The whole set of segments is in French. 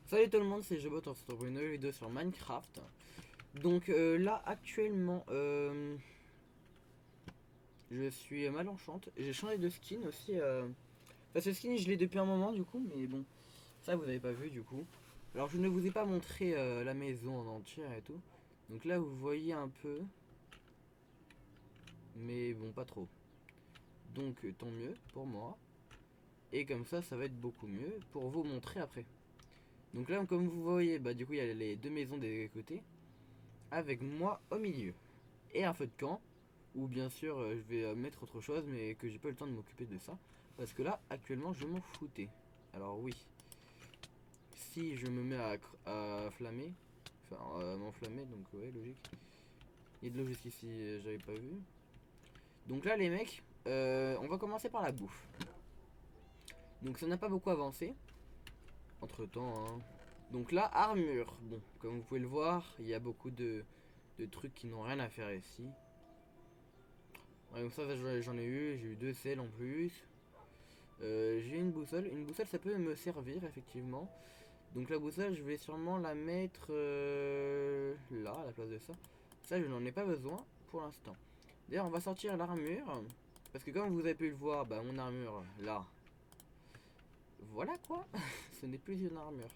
Salut tout le monde, c'est Jobot, on se retrouve pour une nouvelle vidéo sur Minecraft. Donc là actuellement je suis mal enchante. J'ai changé de skin aussi. Enfin, ce skin je l'ai depuis un moment du coup, mais bon, ça vous avez pas vu du coup. Alors je ne vous ai pas montré la maison en entière et tout. Donc là vous voyez un peu, mais bon pas trop. Donc tant mieux pour moi. Et comme ça va être beaucoup mieux pour vous montrer après. Donc là comme vous voyez, bah du coup il y a les deux maisons des côtés, avec moi au milieu. Et un feu de camp, où bien sûr je vais mettre autre chose, mais que j'ai pas eu le temps de m'occuper de ça. Parce que là, actuellement, je m'en foutais. Alors oui, si je me mets à flammer, enfin m'enflammer, donc ouais, logique. Il y a de l'eau jusqu'ici, j'avais pas vu. Donc là, les mecs, on va commencer par la bouffe. Donc ça n'a pas beaucoup avancé, entre temps. Hein. Donc là, armure. Bon, comme vous pouvez le voir, il y a beaucoup de trucs qui n'ont rien à faire ici. Ouais, donc ça j'en ai eu, j'ai eu deux selles en plus. J'ai une boussole. Une boussole, ça peut me servir, effectivement. Donc la boussole, je vais sûrement la mettre là, à la place de ça. Ça, je n'en ai pas besoin pour l'instant. D'ailleurs, on va sortir l'armure. Parce que comme vous avez pu le voir, bah, mon armure, là. Voilà quoi. Ce n'est plus une armure.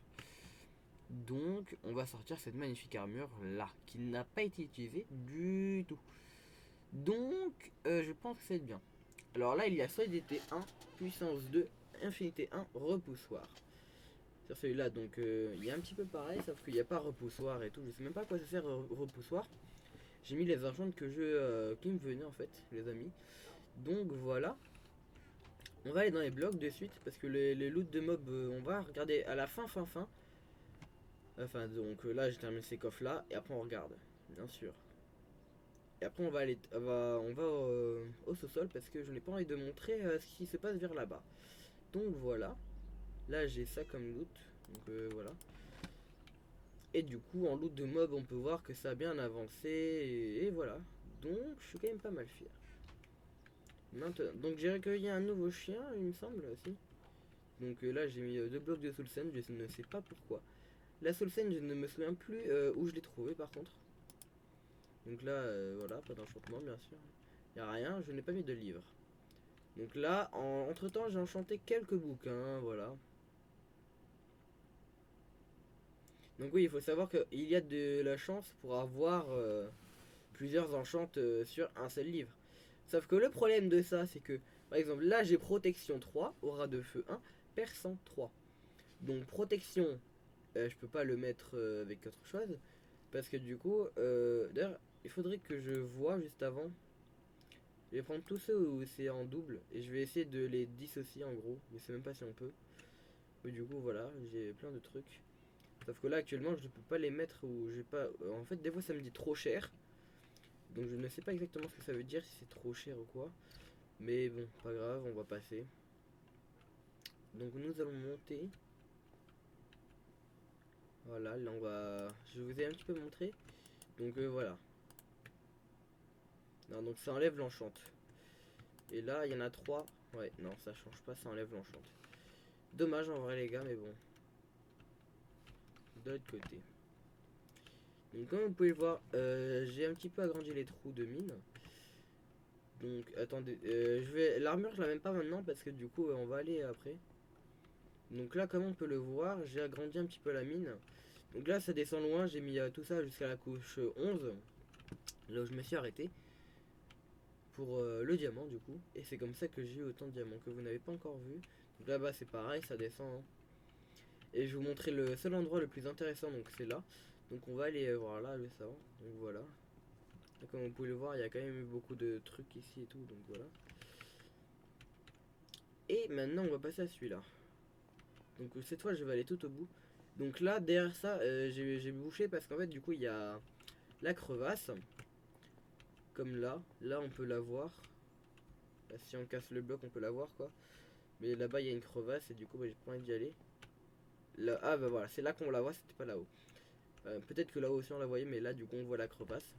Donc, on va sortir cette magnifique armure là, qui n'a pas été utilisée du tout. Donc, je pense que c'est bien. Alors là, il y a solidité 1, puissance 2, infinité 1, repoussoir. Sur celui-là, donc il y a un petit peu pareil, sauf qu'il n'y a pas repoussoir et tout. Je sais même pas à quoi ça sert repoussoir. J'ai mis les argents qui me venaient en fait, les amis. Donc voilà. On va aller dans les blocs de suite parce que les loots de mobs, on va regarder à la fin. Enfin, donc là, j'ai terminé ces coffres là et après on regarde, bien sûr. Et après on va aller, on va au sous-sol parce que je n'ai pas envie de montrer ce qui se passe vers là-bas. Donc voilà. Là j'ai ça comme loot. Donc voilà. Et du coup en loot de mob on peut voir que ça a bien avancé. Et voilà. Donc je suis quand même pas mal fier. Maintenant, donc j'ai recueilli un nouveau chien il me semble aussi. Donc là j'ai mis deux blocs de soul sand, je ne sais pas pourquoi. La soul sand je ne me souviens plus où je l'ai trouvé par contre. Donc là voilà, pas d'enchantement bien sûr. Y a rien, je n'ai pas mis de livre. Donc là, entre temps, j'ai enchanté quelques bouquins, voilà. Donc oui, il faut savoir qu'il y a de la chance pour avoir plusieurs enchantes sur un seul livre. Sauf que le problème de ça, c'est que, par exemple, là j'ai protection 3, aura de feu 1, perçant 3. Donc protection, je peux pas le mettre avec autre chose. Parce que du coup, d'ailleurs, il faudrait que je vois juste avant. Je vais prendre tous ceux où c'est en double et je vais essayer de les dissocier en gros. Je sais même pas si on peut. Mais du coup, voilà, j'ai plein de trucs. Sauf que là, actuellement, je ne peux pas les mettre où j'ai pas. En fait, des fois, ça me dit trop cher. Donc, je ne sais pas exactement ce que ça veut dire, si c'est trop cher ou quoi. Mais bon, pas grave, on va passer. Donc, nous allons monter. Voilà, là, on va. Je vous ai un petit peu montré. Donc, voilà. Non, donc, ça enlève l'enchante. Et là, il y en a trois. Ouais, non, ça change pas, ça enlève l'enchante. Dommage en vrai, les gars, mais bon. De l'autre côté. Donc, comme vous pouvez le voir, j'ai un petit peu agrandi les trous de mine. Donc attendez, je vais l'armure je la mets pas maintenant parce que du coup on va aller après. Donc là comme on peut le voir, j'ai agrandi un petit peu la mine. Donc là ça descend loin, j'ai mis tout ça jusqu'à la couche 11, là où je me suis arrêté pour le diamant du coup. Et c'est comme ça que j'ai eu autant de diamants que vous n'avez pas encore vu. Donc là-bas c'est pareil, ça descend. Hein. Et je vais vous montrer le seul endroit le plus intéressant, donc c'est là. Donc on va aller voir là le savant. Donc voilà. Et comme vous pouvez le voir, il y a quand même eu beaucoup de trucs ici et tout, donc voilà. Et maintenant on va passer à celui-là. Donc cette fois je vais aller tout au bout. Donc là derrière ça j'ai bouché parce qu'en fait du coup il y a la crevasse. Comme là. Là on peut la voir. Là, si on casse le bloc on peut la voir quoi. Mais là-bas il y a une crevasse et du coup bah, j'ai pas envie d'y aller. Là, ah bah voilà c'est là qu'on la voit, c'était pas là-haut. Peut-être que là-haut aussi on la voyait mais là du coup on voit la crevasse.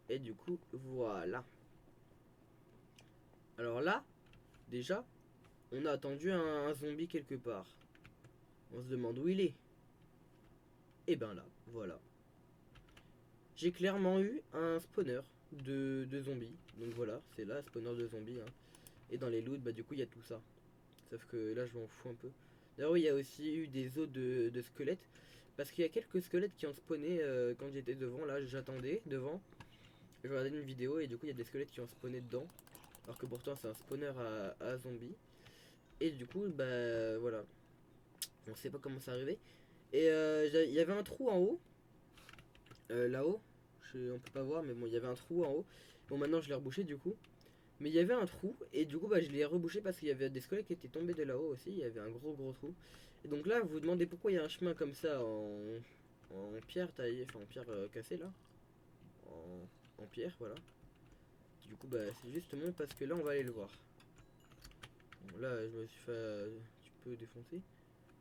Et du coup voilà. Alors là déjà on a attendu un zombie quelque part. On se demande où il est. Et ben là, voilà. J'ai clairement eu un spawner de zombies. Donc voilà, c'est là, spawner de zombies. Hein. Et dans les loots, bah du coup, il y a tout ça. Sauf que là, je m'en fous un peu. D'ailleurs, oui, il y a aussi eu des os de squelettes. Parce qu'il y a quelques squelettes qui ont spawné quand j'étais devant. Là, j'attendais devant. Je regardais une vidéo et du coup, il y a des squelettes qui ont spawné dedans. Alors que pourtant, c'est un spawner à zombies. Et du coup, bah voilà. On sait pas comment c'est arrivé. Et il y avait un trou en haut. Là-haut. On peut pas voir, mais bon, il y avait un trou en haut. Bon, maintenant, je l'ai rebouché du coup. Mais il y avait un trou, et du coup, bah, je l'ai rebouché parce qu'il y avait des squelettes qui étaient tombés de là-haut aussi. Il y avait un gros trou. Et donc là, vous vous demandez pourquoi il y a un chemin comme ça en pierre taillée, enfin en pierre cassée là. En pierre, voilà. Du coup, bah, c'est justement parce que là, on va aller le voir. Bon, là, je me suis fait un petit peu défoncer.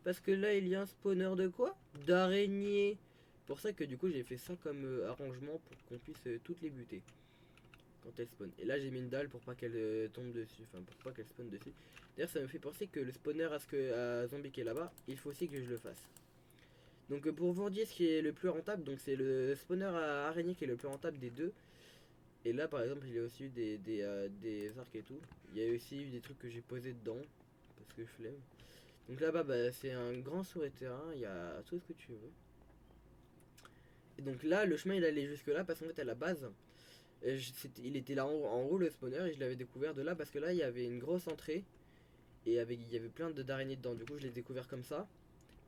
Parce que là, il y a un spawner de quoi? D'araignées. Pour ça que du coup, j'ai fait ça comme arrangement pour qu'on puisse toutes les buter quand elles spawn. Et là, j'ai mis une dalle pour pas qu'elle tombe dessus, enfin pour pas qu'elle spawn dessus. D'ailleurs, ça me fait penser que le spawner à zombie qui est là-bas, il faut aussi que je le fasse. Donc pour vous dire ce qui est le plus rentable, donc c'est le spawner à araignée qui est le plus rentable des deux. Et là, par exemple, il y a aussi eu des arcs et tout. Il y a aussi eu des trucs que j'ai posés dedans parce que flemme. Donc là-bas, bah, c'est un grand souterrain, il y a tout ce que tu veux. Et donc là, le chemin il allait jusque là parce qu'en fait à la base, il était là en haut le spawner et je l'avais découvert de là parce que là il y avait une grosse entrée et il y avait plein d'araignées dedans. Du coup, je l'ai découvert comme ça.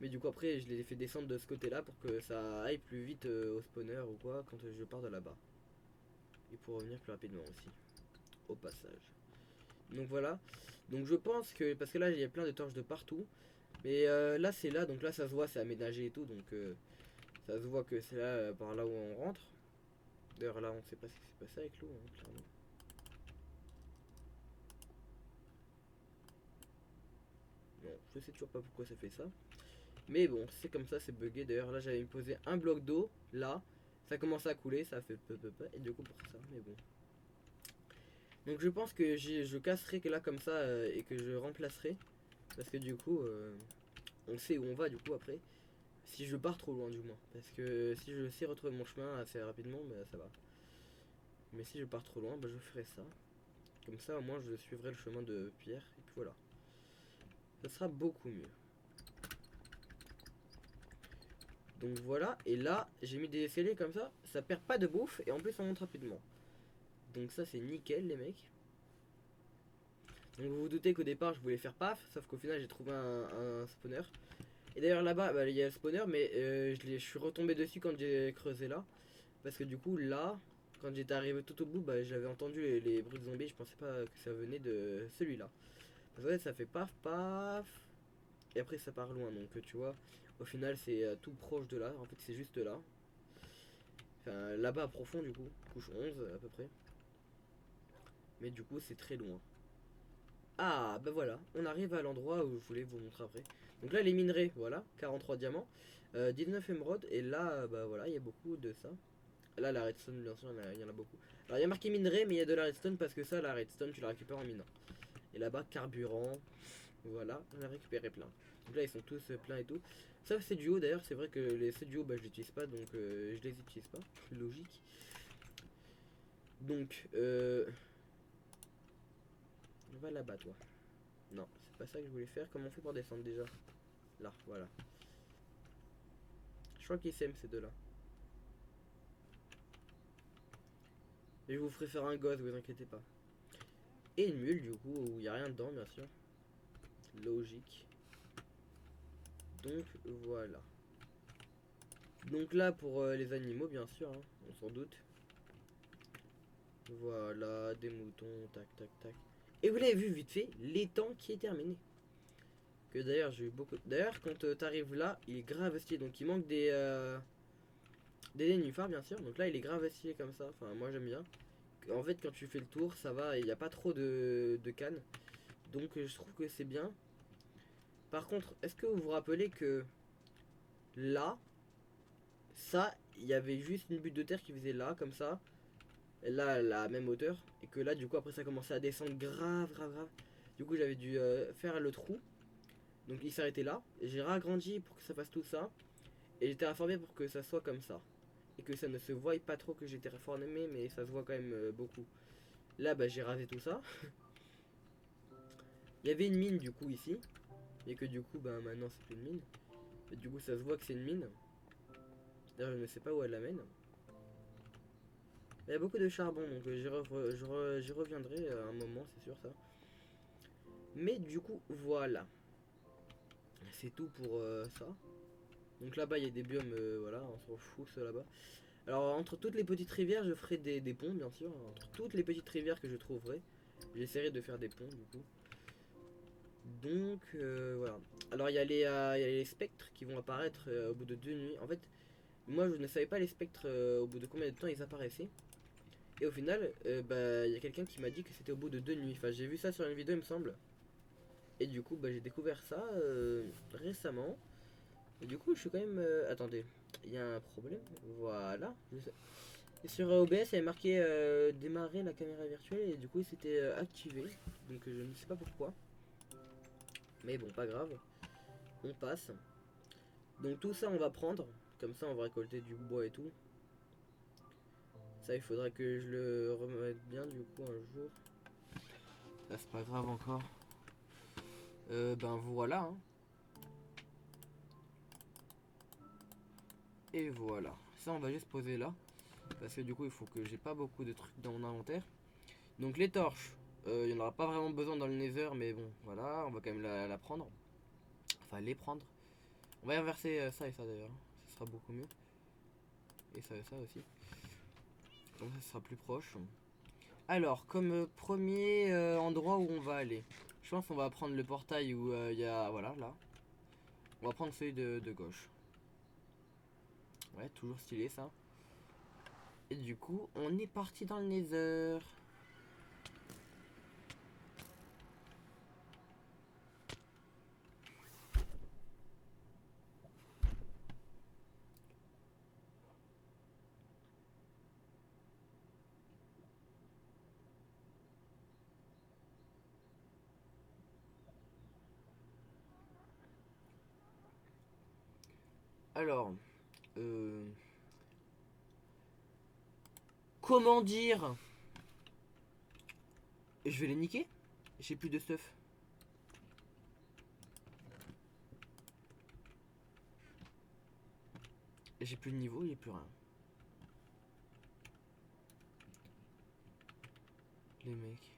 Mais du coup, après, je l'ai fait descendre de ce côté là pour que ça aille plus vite au spawner ou quoi quand je pars de là-bas. Et pour revenir plus rapidement aussi, au passage. Donc voilà. Donc je pense que, parce que là il y a plein de torches de partout. Mais là c'est là, donc là ça se voit, c'est aménagé et tout. Donc ça se voit que c'est là, par là où on rentre. D'ailleurs là on sait pas ce qui s'est passé avec l'eau, hein, clairement. Non, je sais toujours pas pourquoi ça fait ça. Mais bon, c'est comme ça, c'est bugué. D'ailleurs là j'avais posé un bloc d'eau, là. Ça commence à couler, ça fait peu, et du coup pour ça, mais bon. Donc je pense que je casserai que là comme ça et que je remplacerai. Parce que du coup, on sait où on va du coup après. Si je pars trop loin du moins. Parce que si je sais retrouver mon chemin assez rapidement, bah, ça va. Mais si je pars trop loin, bah, je ferai ça. Comme ça au moins je suivrai le chemin de pierre. Et puis voilà. Ça sera beaucoup mieux. Donc voilà. Et là j'ai mis des scellés comme ça. Ça perd pas de bouffe. Et en plus ça monte rapidement. Donc ça c'est nickel les mecs. Donc vous vous doutez qu'au départ je voulais faire paf. Sauf qu'au final j'ai trouvé un spawner. Et d'ailleurs là-bas, bah, il y a le spawner, mais je suis retombé dessus quand j'ai creusé là. Parce que du coup là, quand j'étais arrivé tout au bout, bah, j'avais entendu les bruits de zombies, je pensais pas que ça venait de celui-là. Parce que ouais, ça fait paf paf, et après ça part loin, donc tu vois, au final c'est tout proche de là, en fait c'est juste là. Enfin là-bas profond du coup, couche 11 à peu près. Mais du coup c'est très loin. Ah bah voilà, on arrive à l'endroit où je voulais vous montrer après. Donc là les minerais, voilà, 43 diamants, 19 émeraudes, et là bah voilà, il y a beaucoup de ça. Là la redstone bien sûr, il y en a beaucoup. Alors il y a marqué minerai mais il y a de la redstone parce que ça la redstone tu la récupères en minant. Et là-bas carburant, voilà, on a récupéré plein. Donc là ils sont tous pleins et tout. Ça c'est du haut d'ailleurs, c'est vrai que ces du haut bah je l'utilise pas donc je les utilise pas, logique. Donc va là-bas toi. Non, c'est pas ça que je voulais faire. Comment on fait pour descendre déjà? Là, voilà. Je crois qu'ils s'aiment ces deux-là. Et je vous ferai faire un gosse, vous inquiétez pas. Et une mule du coup, où il n'y a rien dedans bien sûr. Logique. Donc voilà. Donc là pour les animaux bien sûr, hein, on s'en doute. Voilà, des moutons, tac tac tac. Et vous l'avez vu vite fait, l'étang qui est terminé. Que d'ailleurs j'ai eu beaucoup. D'ailleurs quand t'arrives là, il est grave stylé. Donc il manque des nénuphars bien sûr. Donc là il est grave stylé comme ça. Enfin moi j'aime bien. En fait quand tu fais le tour ça va, il n'y a pas trop de cannes. Donc je trouve que c'est bien. Par contre, est-ce que vous vous rappelez que là, ça, il y avait juste une butte de terre qui faisait là, comme ça. Et là, à la même hauteur. Et que là, du coup, après, ça commençait à descendre grave. Du coup, j'avais dû faire le trou. Donc, il s'arrêtait là. J'ai ragrandi pour que ça fasse tout ça. Et j'étais reformé pour que ça soit comme ça. Et que ça ne se voie pas trop que j'étais reformé, mais ça se voit quand même beaucoup. Là, bah, j'ai rasé tout ça. Il y avait une mine du coup ici. Et que du coup, bah, maintenant c'est plus une mine. Et du coup, ça se voit que c'est une mine. D'ailleurs, je ne sais pas où elle l'amène. Il y a beaucoup de charbon, donc j'y reviendrai à un moment, c'est sûr ça. Mais du coup, voilà. C'est tout pour ça. Donc là-bas, il y a des biomes, voilà, on s'en fout, ça là-bas. Alors, entre toutes les petites rivières, je ferai des ponts, bien sûr. Entre toutes les petites rivières que je trouverai, j'essaierai de faire des ponts, du coup. Donc, voilà. Alors, il y a les spectres qui vont apparaître au bout de 2 nuits. En fait, moi, je ne savais pas les spectres au bout de combien de temps ils apparaissaient. Et au final, bah, il y a quelqu'un qui m'a dit que c'était au bout de 2 nuits. Enfin, j'ai vu ça sur une vidéo, il me semble. Et du coup, bah, j'ai découvert ça récemment. Et du coup, je suis quand même. Attendez, il y a un problème. Voilà. Et sur OBS, il y avait marqué démarrer la caméra virtuelle et du coup, c'était activé. Donc, je ne sais pas pourquoi. Mais bon, pas grave. On passe. Donc, tout ça, on va prendre. Comme ça, on va récolter du bois et tout. Ça, il faudra que je le remette bien du coup un jour. Là, c'est pas grave encore. Ben voilà. Hein. Et voilà. Ça, on va juste poser là. Parce que du coup, il faut que j'ai pas beaucoup de trucs dans mon inventaire. Donc, les torches. Il n'y en aura pas vraiment besoin dans le nether. Mais bon, voilà. On va quand même la prendre. Enfin, les prendre. On va inverser ça et ça d'ailleurs. Ça sera beaucoup mieux. Et ça et ça aussi. Donc, ça sera plus proche. Alors, comme premier endroit où on va aller. Je pense qu'on va prendre le portail où il y a... Voilà, là. On va prendre celui de gauche. Ouais, toujours stylé ça. Et du coup, on est parti dans le nether. Alors, euh, comment dire? Je vais les niquer. J'ai plus de stuff. J'ai plus de niveau, j'ai plus rien. Les mecs.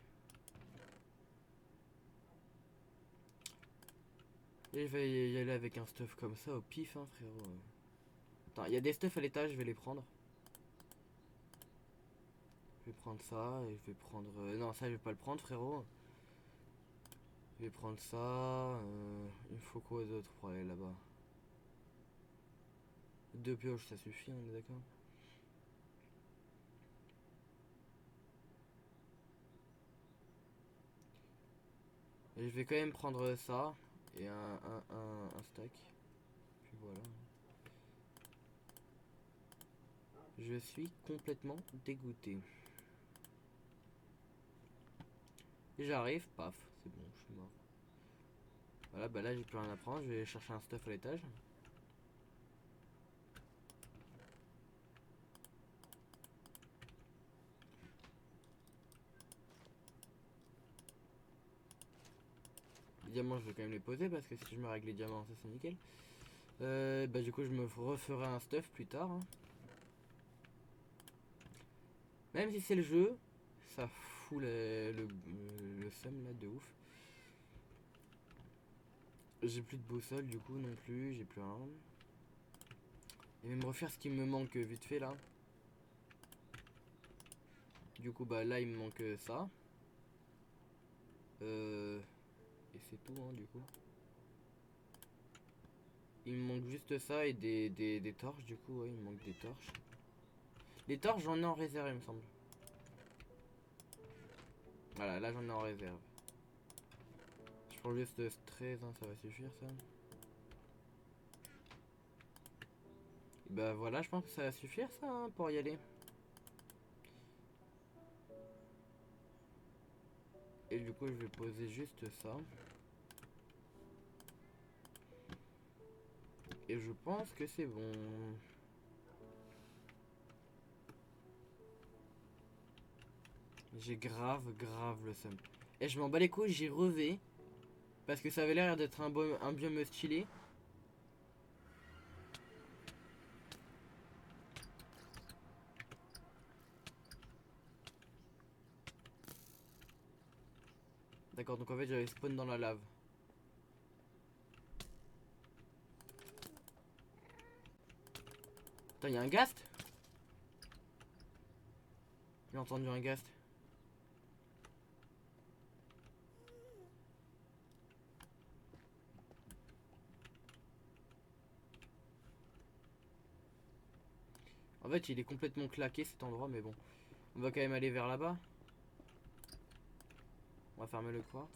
Et je vais y aller avec un stuff comme ça au pif, hein, frérot. Attends, il y a des stuff à l'étage, je vais les prendre. Je vais prendre ça et je vais prendre... non, ça, je vais pas le prendre, frérot. Je vais prendre ça. Il me faut quoi d'autre pour aller là-bas? 2 pioches, ça suffit, on est d'accord? Et je vais quand même prendre ça et un stack. Puis voilà. Je suis complètement dégoûté. Et j'arrive, paf, c'est bon, je suis mort. Voilà, bah là j'ai plus rien à prendre, je vais chercher un stuff à l'étage. Les diamants, je vais quand même les poser parce que si je me règle les diamants, ça c'est nickel. Bah du coup, je me referai un stuff plus tard. Hein. Même si c'est le jeu, ça fout le seum là de ouf. J'ai plus de boussole du coup non plus, j'ai plus rien. Et même refaire ce qui me manque vite fait là. Du coup bah là il me manque ça. Et c'est tout hein du coup. Il me manque juste ça et des torches du coup, ouais il me manque des torches. Les torches j'en ai en réserve il me semble. Voilà là j'en ai en réserve. Je prends juste 13 hein, ça va suffire ça. Et bah voilà je pense que ça va suffire ça hein, pour y aller. Et du coup je vais poser juste ça. Et je pense que c'est bon. J'ai grave le seum. Et je m'en bats les couilles, j'y revais. Parce que ça avait l'air d'être un biome stylé. D'accord, donc en fait j'avais spawn dans la lave. Putain, y'a un ghast. J'ai entendu un ghast. En fait il est complètement claqué cet endroit, mais bon. On va quand même aller vers là-bas. On va fermer le quartz.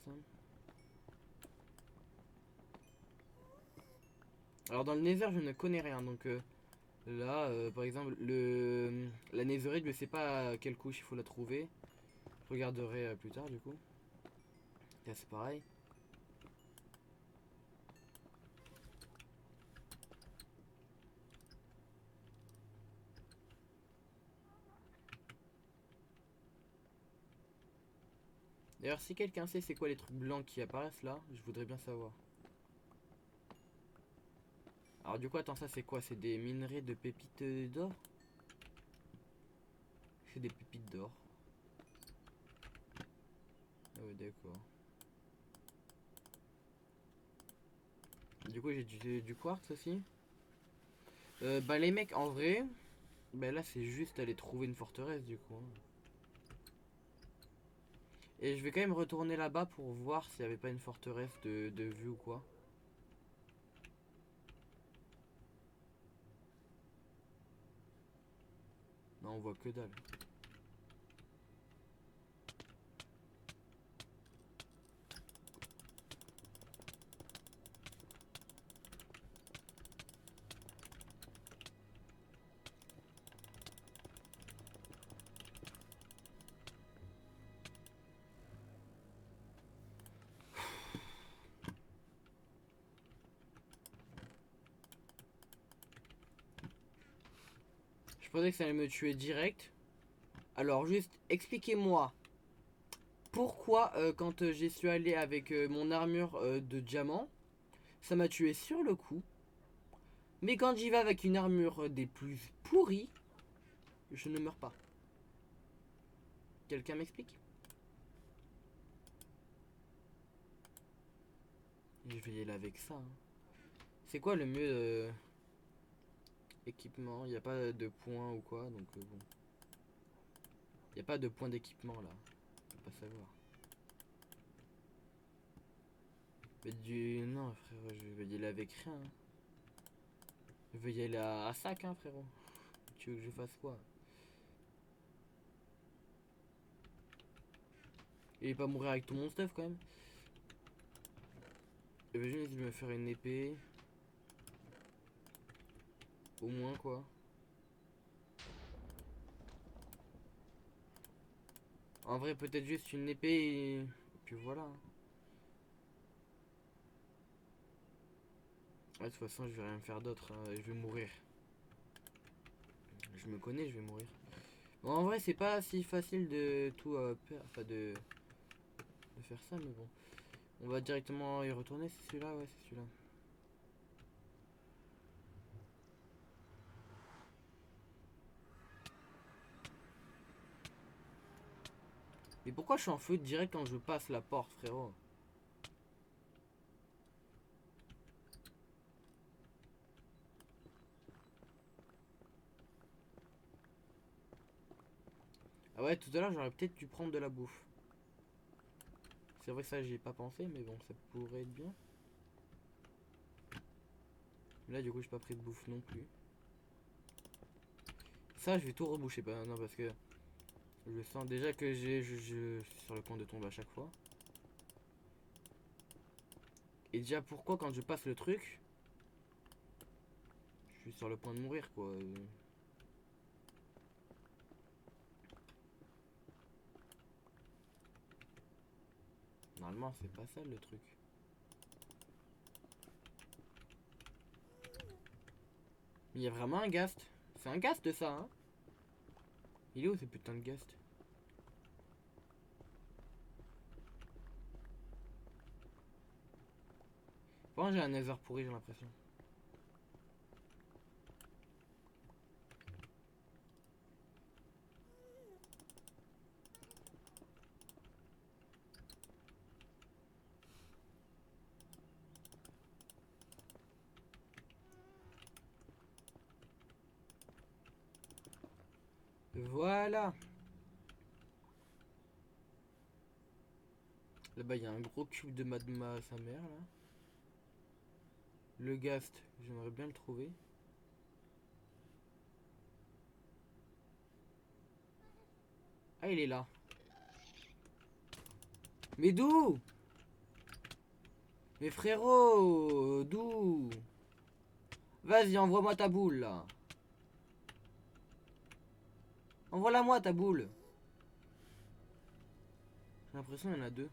Alors dans le nether je ne connais rien, donc là par exemple la netherite je sais pas à quelle couche il faut la trouver. Je regarderai plus tard du coup. Là c'est pareil. D'ailleurs si quelqu'un sait c'est quoi les trucs blancs qui apparaissent là, je voudrais bien savoir. Alors du coup attends, ça c'est quoi? C'est des minerais de pépites d'or? C'est des pépites d'or. Ah ouais d'accord. Du coup j'ai du quartz aussi. Bah les mecs en vrai, bah là c'est juste aller trouver une forteresse du coup, hein. Et je vais quand même retourner là-bas pour voir s'il n'y avait pas une forteresse de vue ou quoi. Non, on voit que dalle. Je pensais que ça allait me tuer direct. Alors juste expliquez-moi pourquoi quand j'y suis allé avec mon armure de diamant, ça m'a tué sur le coup. Mais quand j'y vais avec une armure des plus pourries, je ne meurs pas. Quelqu'un m'explique? Je vais y aller avec ça, hein. C'est quoi le mieux équipement? Il n'y a pas de point ou quoi, donc bon. Il n'y a pas de point d'équipement là. Je peux pas savoir. Mais du... Non frérot, je vais y aller avec rien, hein. Je vais y aller à sac, hein frérot. Tu veux que je fasse quoi? Et pas mourir avec tout mon stuff quand même. Imagine si je me faire une épée. Au moins quoi. En vrai peut-être juste une épée et puis voilà, hein. Ouais, de toute façon je vais rien faire d'autre, hein. Je vais mourir. Je me connais, je vais mourir. Bon, en vrai c'est pas si facile de tout enfin de faire ça, mais bon. On va directement y retourner, c'est celui-là, ouais c'est celui-là. Mais pourquoi je suis en feu direct quand je passe la porte, frérot? Ah ouais, tout à l'heure j'aurais peut-être dû prendre de la bouffe. C'est vrai que ça j'y ai pas pensé, mais bon, ça pourrait être bien. Là du coup j'ai pas pris de bouffe non plus. Ça je vais tout reboucher, pas non parce que je sens déjà que je suis sur le point de tomber à chaque fois. Et déjà pourquoi quand je passe le truc, je suis sur le point de mourir quoi. Normalement c'est pas ça le truc. Il y a vraiment un ghast. C'est un ghast ça, hein. Il est où ce putain de ghast? Bon, j'ai un nether pourri, j'ai l'impression. Voilà. Là-bas, il y a un gros cube de magma à sa mère, là. Le ghast, j'aimerais bien le trouver. Ah, il est là. Mais d'où? Mais frérot, d'où? Vas-y, envoie-moi ta boule, là. Envoie-la-moi, ta boule. J'ai l'impression qu'il y en a deux.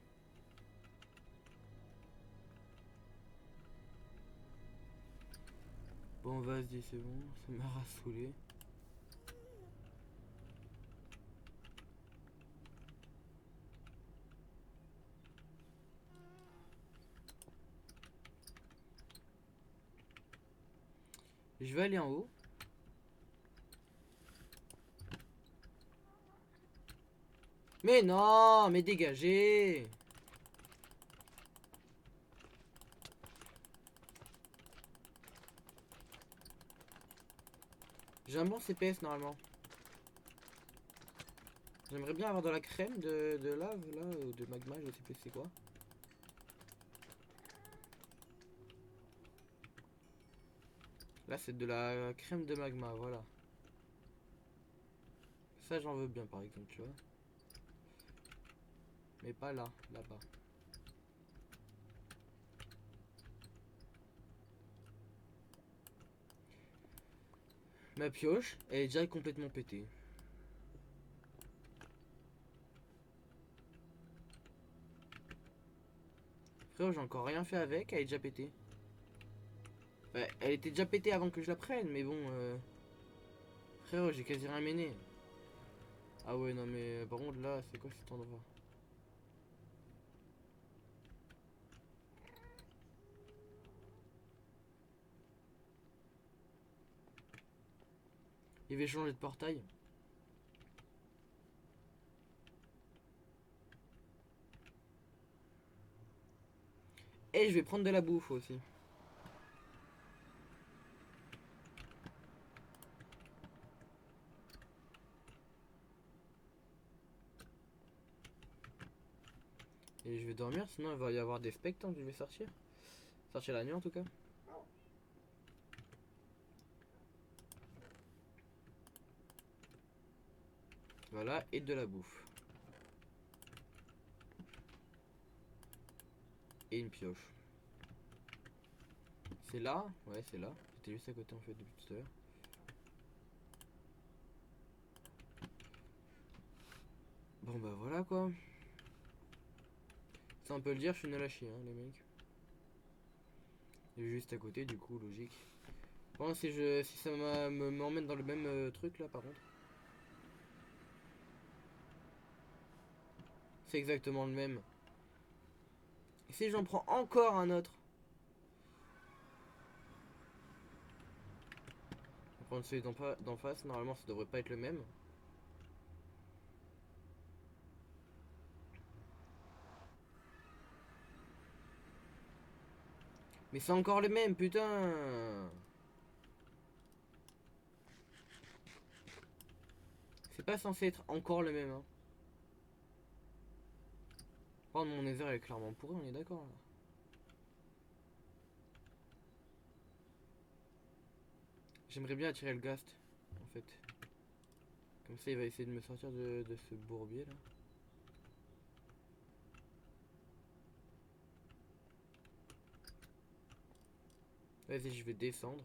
Bon, vas-y, c'est bon. Ça m'a rassoulé. Je vais aller en haut. Mais non, mais dégagez. J'ai un bon CPS normalement. J'aimerais bien avoir de la crème de lave là, ou de magma, je sais plus c'est quoi. Là c'est de la crème de magma, voilà. Ça j'en veux bien par exemple, tu vois. Mais pas là, là-bas. Ma pioche, elle est déjà complètement pétée. Frérot, j'ai encore rien fait avec, elle est déjà pétée. Ouais, elle était déjà pétée avant que je la prenne, mais bon... Frérot, j'ai quasi rien mené. Ah ouais, non mais par contre là, c'est quoi cet endroit? Il va changer de portail. Et je vais prendre de la bouffe aussi. Et je vais dormir, sinon il va y avoir des spectres quand je vais sortir. Sortir la nuit en tout cas. Voilà, et de la bouffe. Et une pioche. C'est là? Ouais, c'est là. J'étais juste à côté en fait depuis tout à l'heure. Bon bah voilà quoi. Ça on peut le dire, je suis nul à chier hein, les mecs. Il est juste à côté du coup, logique. Bon, si ça m'emmène dans le même truc là par contre. C'est exactement le même. Et si j'en prends encore un autre? Je vais prendre celui d'en face, normalement ça devrait pas être le même. Mais c'est encore le même, putain! C'est pas censé être encore le même, hein. Oh, mon nether est clairement pourri, on est d'accord là. J'aimerais bien attirer le ghast, en fait. Comme ça, il va essayer de me sortir de ce bourbier là. Vas-y, je vais descendre.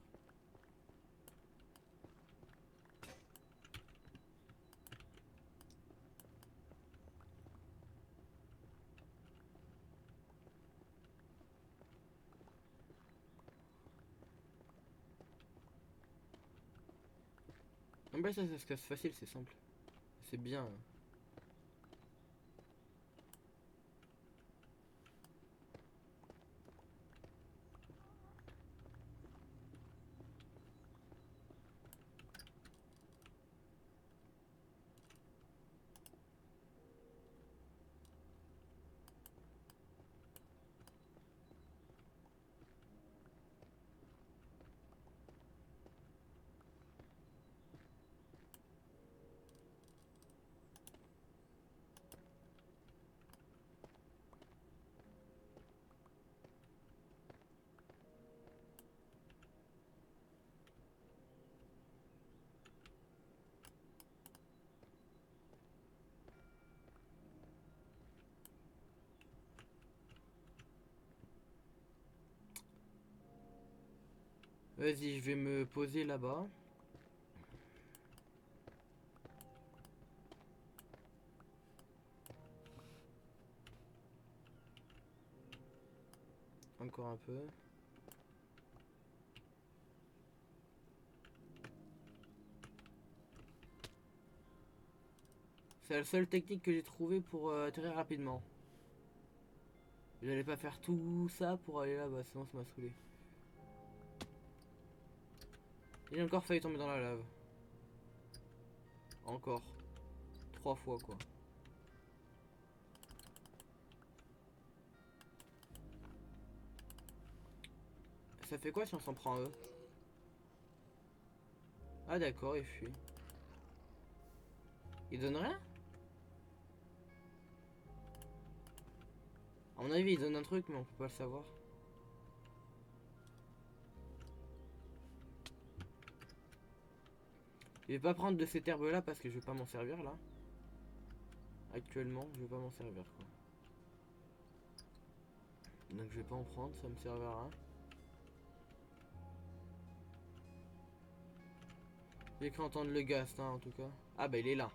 Bah ça se casse facile, c'est simple. C'est bien. Vas-y, je vais me poser là-bas. Encore un peu. C'est la seule technique que j'ai trouvée pour atterrir rapidement. J'allais pas faire tout ça pour aller là-bas, sinon ça m'a saoulé. Il a encore failli tomber dans la lave. Encore. 3 fois quoi. Ça fait quoi si on s'en prend à eux? Ah d'accord, il fuit. Il donne rien? À mon avis, il donne un truc, mais on peut pas le savoir. Je vais pas prendre de cette herbe là parce que je vais pas m'en servir là. Actuellement, je vais pas m'en servir quoi. Donc je vais pas en prendre, ça me servira à rien. J'ai cru entendre le gaz hein, en tout cas. Ah bah il est là.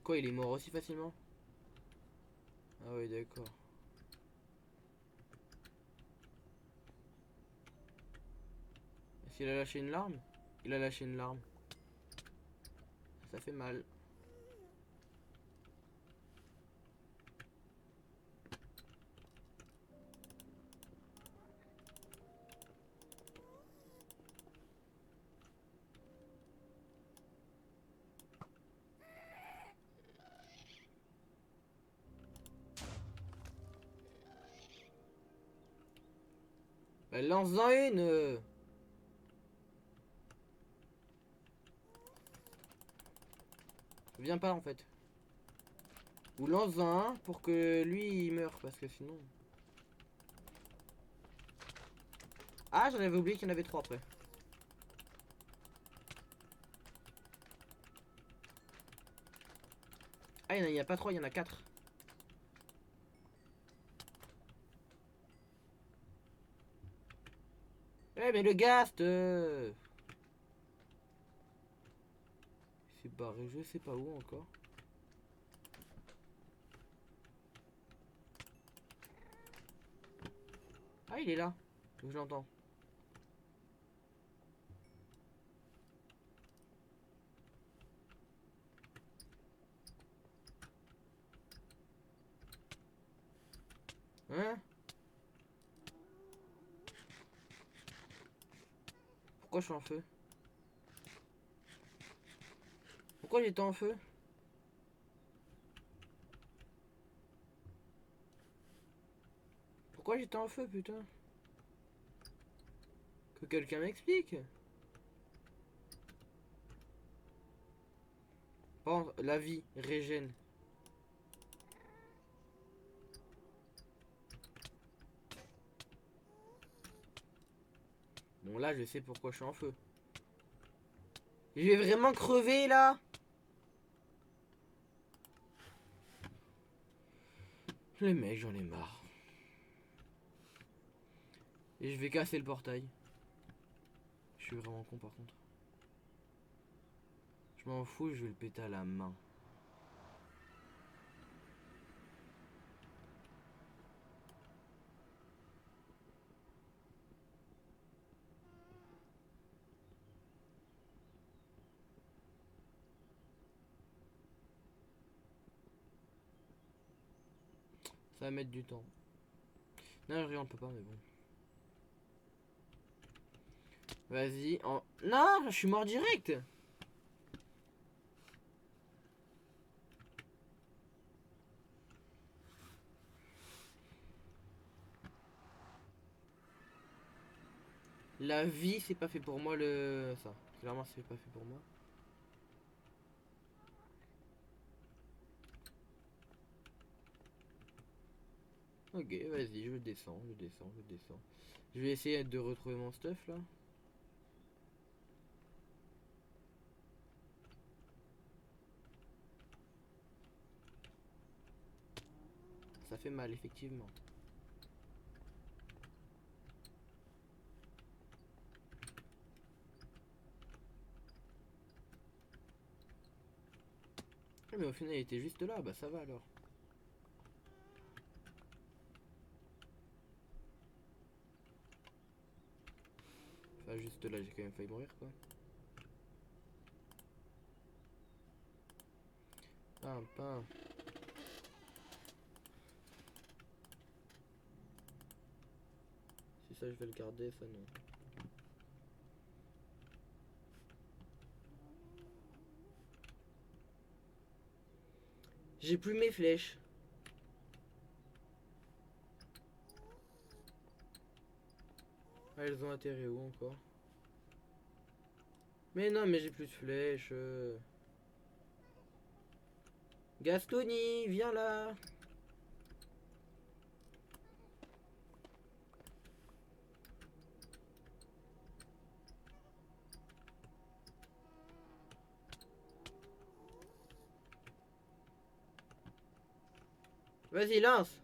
Quoi, il est mort aussi facilement? Ah oui d'accord. Est-ce qu'il a lâché une larme? Il a lâché une larme. Ça fait mal. Bah, lance-en une. Viens pas en fait. Ou lance-en un pour que lui il meure parce que sinon. Ah j'en avais oublié qu'il y en avait 3 après. Ah il y a pas 3, il y en a 4. Eh mais le gast c'est barré, je sais pas où encore. Ah il est là. Je l'entends. Hein? Pourquoi je suis en feu? Pourquoi j'étais en feu? Pourquoi j'étais en feu putain? Que quelqu'un m'explique. Pense, la vie régène. Bon là je sais pourquoi je suis en feu. Je vais vraiment crever là. Les mecs j'en ai marre. Et je vais casser le portail. Je suis vraiment con par contre. Je m'en fous, je vais le péter à la main. Ça va mettre du temps. Non, rien, on peut pas, mais bon. Vas-y. Non, je suis mort direct. La vie, c'est pas fait pour moi, ça. Clairement, c'est pas fait pour moi. Ok, vas-y, je descends, je descends, je descends. Je vais essayer de retrouver mon stuff, là. Ça fait mal, effectivement. Ah, mais au final, il était juste là, bah ça va alors. Enfin, juste là, j'ai quand même failli mourir, quoi. Pain. Si ça, je vais le garder, ça non. J'ai plus mes flèches. Ah, elles ont atterri où encore? Mais non, mais j'ai plus de flèches. Gastoni, viens là. Vas-y, lance.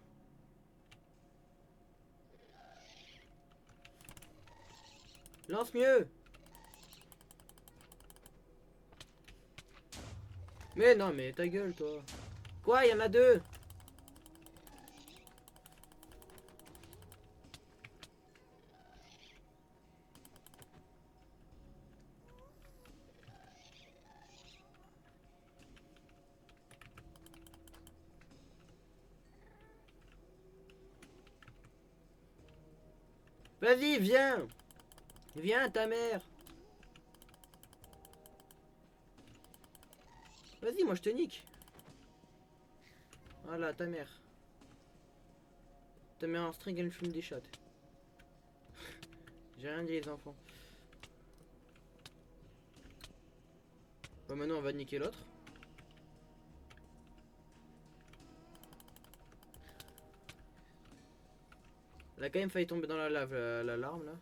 Lance mieux. Mais non, mais ta gueule, toi. Quoi, il y en a deux. Vas-y, viens. Viens, ta mère. Vas-y, moi je te nique. Voilà, ta mère. Ta mère en string, elle fume des shots. J'ai rien dit, les enfants. Bon, maintenant on va niquer l'autre. Elle a quand même failli tomber dans la lave, la larme là.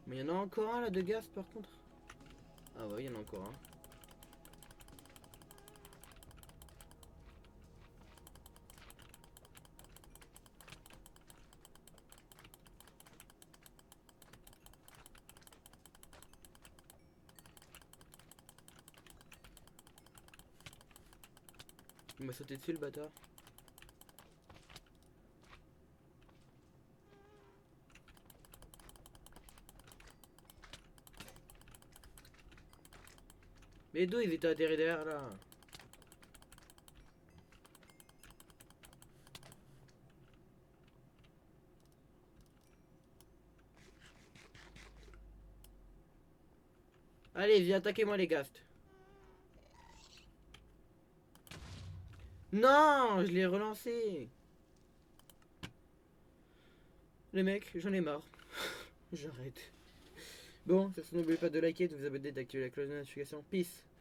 Mais il y en a encore un là de gaz par contre. Ah ouais, il y en a encore un. Il m'a sauté dessus le bâtard. Mais d'où ils étaient atterrés derrière là? Allez, viens, attaquez-moi les ghasts. Non, je l'ai relancé. Les mecs, j'en ai marre. J'arrête. Bon, ça n'oubliez pas de liker, de vous abonner, d'activer la cloche de notification. Peace.